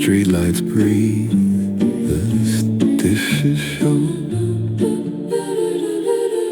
streetlights breathe, the dishes show.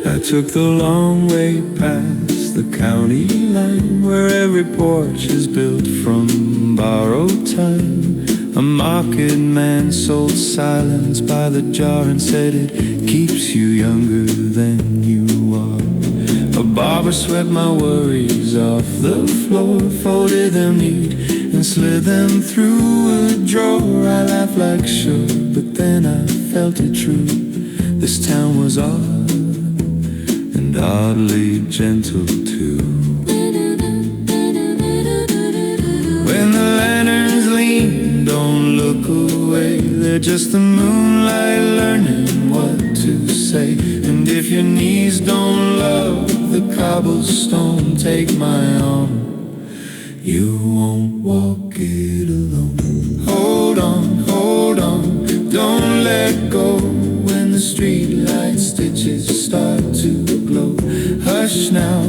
I took the long way past the county line, where every porch is built from borrowed time. A market man sold silence by the jar and said it keeps you younger than you are. A barber swept my worries off the floor, folded them neat and slid them through a drawer. I laughed like sure, but then I felt it true. This town was odd and oddly gentle too. When the lanterns lean, don't look away, they're just the moonlight learning what to say. And if your knees don't love the cobblestone, take my arm, you won't walk it alone. Hold on, don't let go when the streetlight stitches start to glow. Hush now,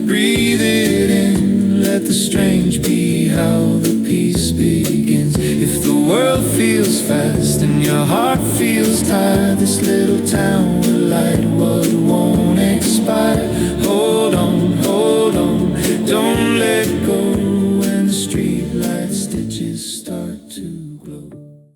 breathe it in, let the strange be how the peace begins. If the world feels fast and your heart feels tired, this little town will light what won't expire.